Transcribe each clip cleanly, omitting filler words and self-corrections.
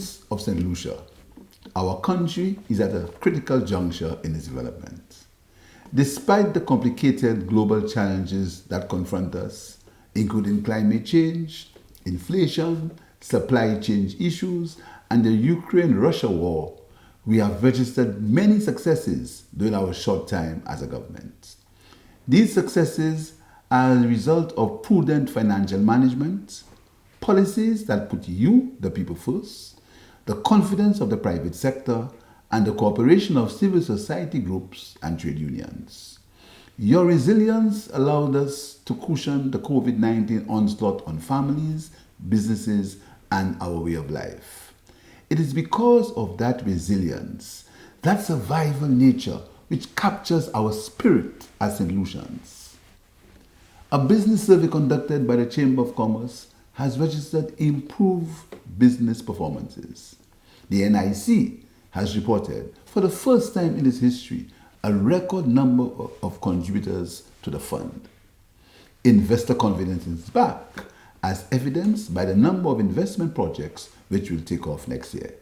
citizens of St. Lucia, our country is at a critical juncture in its development. Despite the complicated global challenges that confront us, including climate change, inflation, supply chain issues, and the Ukraine-Russia war, we have registered many successes during our short time as a government. These successes are a result of prudent financial management, policies that put you, the people, first, the confidence of the private sector, and the cooperation of civil society groups and trade unions. Your resilience allowed us to cushion the COVID-19 onslaught on families, businesses, and our way of life. It is because of that resilience, that survival nature, which captures our spirit as St. Lucians. A business survey conducted by the Chamber of Commerce has registered improved business performances. The NIC has reported, for the first time in its history, a record number of contributors to the fund. Investor confidence is back, as evidenced by the number of investment projects which will take off next year.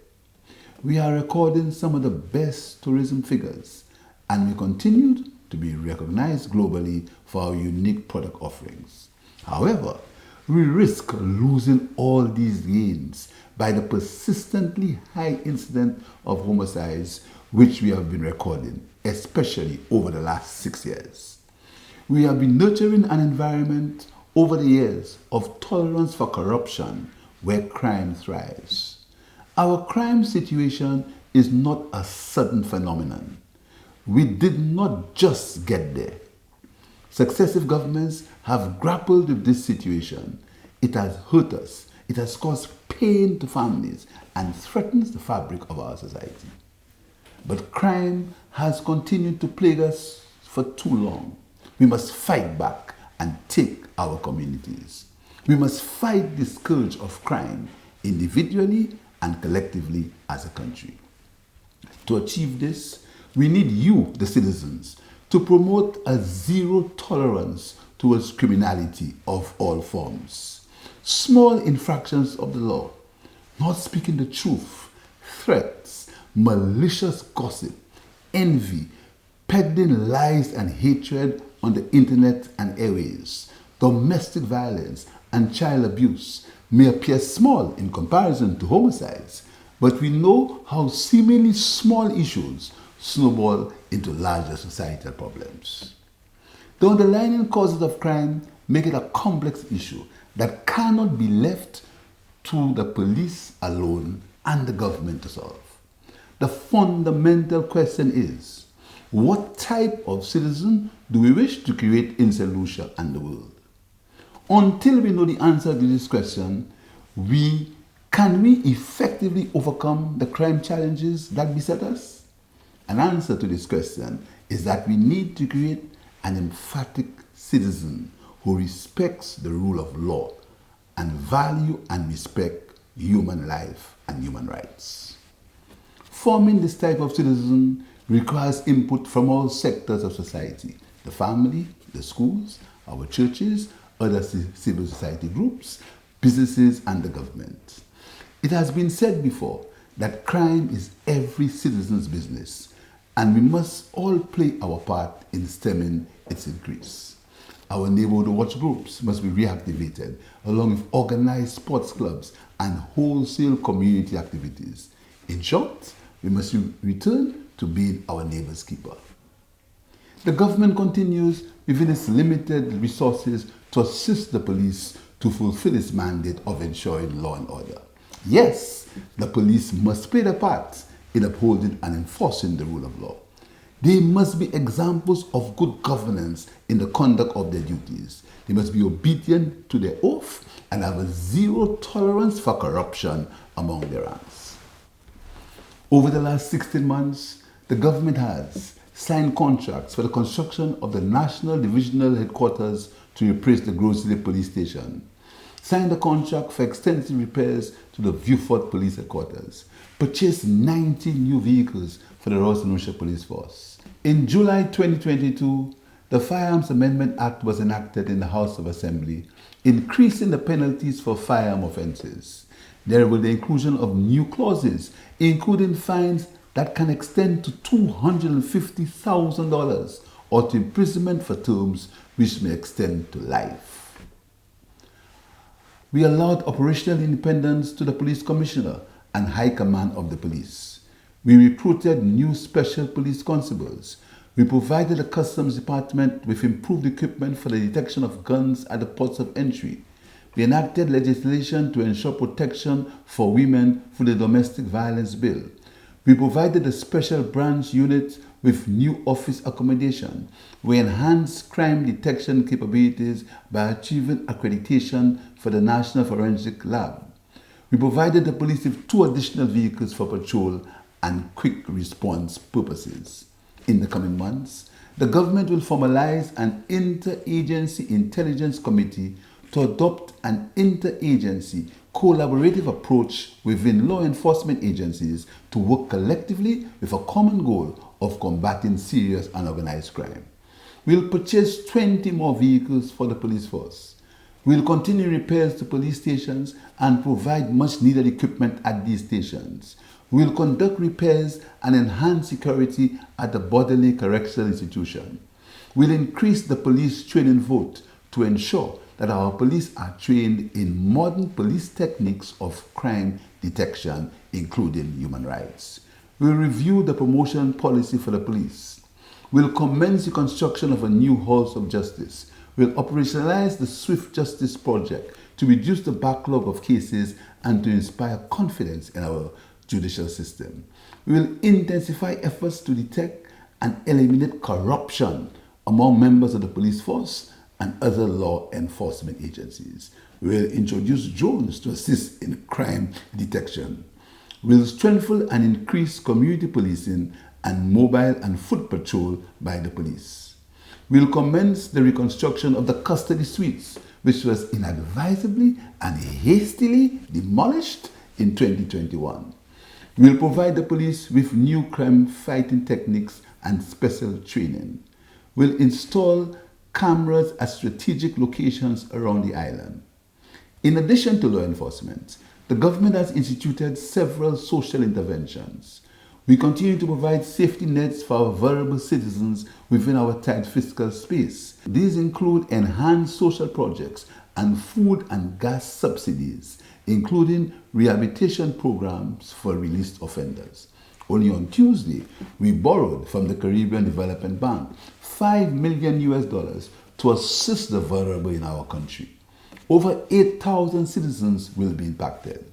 We are recording some of the best tourism figures, and we continue to be recognized globally for our unique product offerings. However, we risk losing all these gains by the persistently high incidence of homicides which we have been recording, especially over the last 6 years. We have been nurturing an environment over the years of tolerance for corruption where crime thrives. Our crime situation is not a sudden phenomenon. We did not just get there. Successive governments have grappled with this situation. It has hurt us. It has caused pain to families and threatens the fabric of our society. But crime has continued to plague us for too long. We must fight back and take our communities. We must fight the scourge of crime individually and collectively as a country. To achieve this, we need you, the citizens, to promote a zero tolerance towards criminality of all forms. Small infractions of the law, not speaking the truth, threats, malicious gossip, envy, peddling lies and hatred on the internet and airways, domestic violence and child abuse may appear small in comparison to homicides, but we know how seemingly small issues snowball into larger societal problems. The underlying causes of crime make it a complex issue that cannot be left to the police alone and the government to solve. The fundamental question is, what type of citizen do we wish to create in St. Lucia and the world? Until we know the answer to this question, can we effectively overcome the crime challenges that beset us? An answer to this question is that we need to create an emphatic citizen who respects the rule of law and value and respect human life and human rights. Forming this type of citizen requires input from all sectors of society: the family, the schools, our churches, other civil society groups, businesses, and the government. It has been said before that crime is every citizen's business, and we must all play our part in stemming its increase. Our neighborhood watch groups must be reactivated, along with organized sports clubs and wholesale community activities. In short, we must return to being our neighbor's keeper. The government continues within its limited resources to assist the police to fulfill its mandate of ensuring law and order. Yes, the police must play their part in upholding and enforcing the rule of law. They must be examples of good governance in the conduct of their duties. They must be obedient to their oath and have a zero tolerance for corruption among their ranks. Over the last 16 months, the government has signed contracts for the construction of the National Divisional Headquarters to replace the Grove City Police Station, signed a contract for extensive repairs to the Viewfort Police Headquarters, purchased 90 new vehicles for the Royal St. Lucia Police Force. In July 2022, the Firearms Amendment Act was enacted in the House of Assembly, increasing the penalties for firearm offences. There will be the inclusion of new clauses, including fines that can extend to $250,000 or to imprisonment for terms which may extend to life. We allowed operational independence to the police commissioner and high command of the police. We recruited new special police constables. We provided the Customs Department with improved equipment for the detection of guns at the ports of entry. We enacted legislation to ensure protection for women through the Domestic Violence Bill. We provided a special branch unit with new office accommodation. We enhanced crime detection capabilities by achieving accreditation for the National Forensic Lab. We provided the police with 2 additional vehicles for patrol and quick response purposes. In the coming months, the government will formalize an interagency intelligence committee to adopt an interagency collaborative approach within law enforcement agencies to work collectively with a common goal of combating serious and organized crime. We'll purchase 20 more vehicles for the police force. We'll continue repairs to police stations and provide much needed equipment at these stations. We'll conduct repairs and enhance security at the Bodily Correctional Institution. We'll increase the police training vote to ensure that our police are trained in modern police techniques of crime detection, including human rights. We'll review the promotion policy for the police. We'll commence the construction of a new Halls of Justice. We'll operationalize the Swift Justice Project to reduce the backlog of cases and to inspire confidence in our judicial system. We will intensify efforts to detect and eliminate corruption among members of the police force and other law enforcement agencies. We will introduce drones to assist in crime detection. We will strengthen and increase community policing and mobile and foot patrol by the police. We will commence the reconstruction of the custody suites, which was inadvisably and hastily demolished in 2021. We will provide the police with new crime fighting techniques and special training. We'll install cameras at strategic locations around the island. In addition to law enforcement, the government has instituted several social interventions. We continue to provide safety nets for our vulnerable citizens within our tight fiscal space. These include enhanced social projects and food and gas subsidies, including rehabilitation programs for released offenders. Only on Tuesday, we borrowed from the Caribbean Development Bank $5 million to assist the vulnerable in our country. Over 8,000 citizens will be impacted.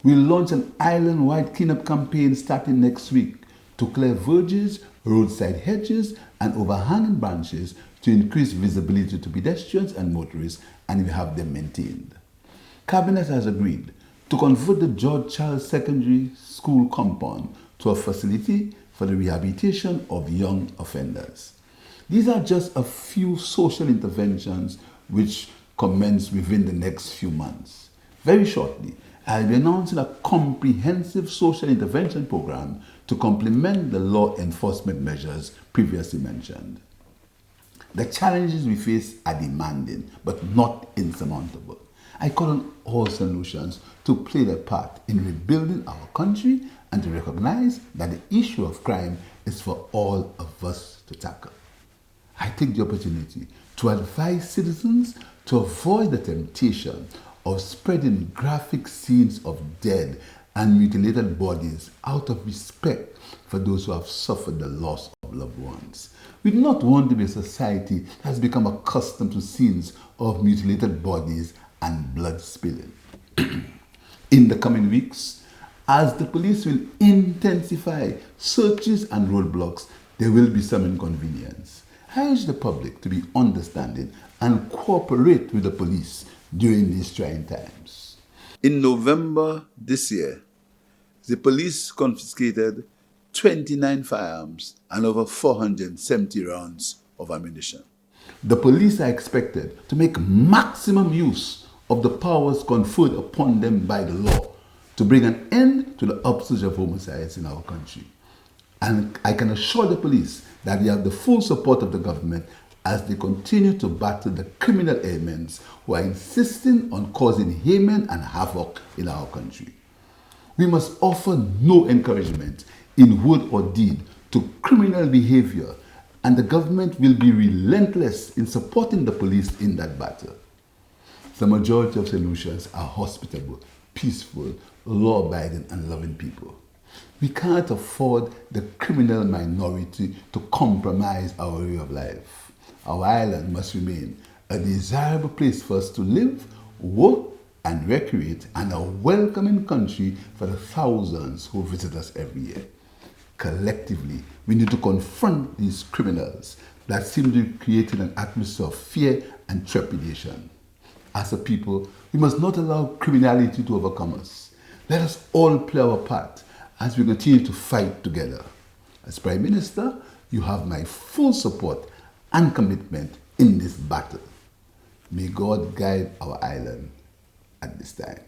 We'll launch an island-wide cleanup campaign starting next week to clear verges, roadside hedges, and overhanging branches to increase visibility to pedestrians and motorists, and we have them maintained. Cabinet has agreed to convert the George Charles Secondary School compound to a facility for the rehabilitation of young offenders. These are just a few social interventions which commence within the next few months. Very shortly, I'll be announcing a comprehensive social intervention program to complement the law enforcement measures previously mentioned. The challenges we face are demanding, but not insurmountable. I call on all solutions to play their part in rebuilding our country and to recognize that the issue of crime is for all of us to tackle. I take the opportunity to advise citizens to avoid the temptation of spreading graphic scenes of dead and mutilated bodies out of respect for those who have suffered the loss of loved ones. We do not want to be a society that has become accustomed to scenes of mutilated bodies and blood spilling. In the coming weeks, as the police will intensify searches and roadblocks, there will be some inconvenience. I urge the public to be understanding and cooperate with the police during these trying times. In November this year, the police confiscated 29 firearms and over 470 rounds of ammunition. The police are expected to make maximum use of the powers conferred upon them by the law to bring an end to the upsurge of homicides in our country. And I can assure the police that we have the full support of the government as they continue to battle the criminal elements who are insisting on causing havoc and havoc in our country. We must offer no encouragement in word or deed to criminal behavior, and the government will be relentless in supporting the police in that battle. The majority of St. Lucians are hospitable, peaceful, law-abiding and loving people. We can't afford the criminal minority to compromise our way of life. Our island must remain a desirable place for us to live, work and recreate, and a welcoming country for the thousands who visit us every year. Collectively, we need to confront these criminals that seem to be creating an atmosphere of fear and trepidation. As a people, we must not allow criminality to overcome us. Let us all play our part as we continue to fight together. As Prime Minister, you have my full support and commitment in this battle. May God guide our island at this time.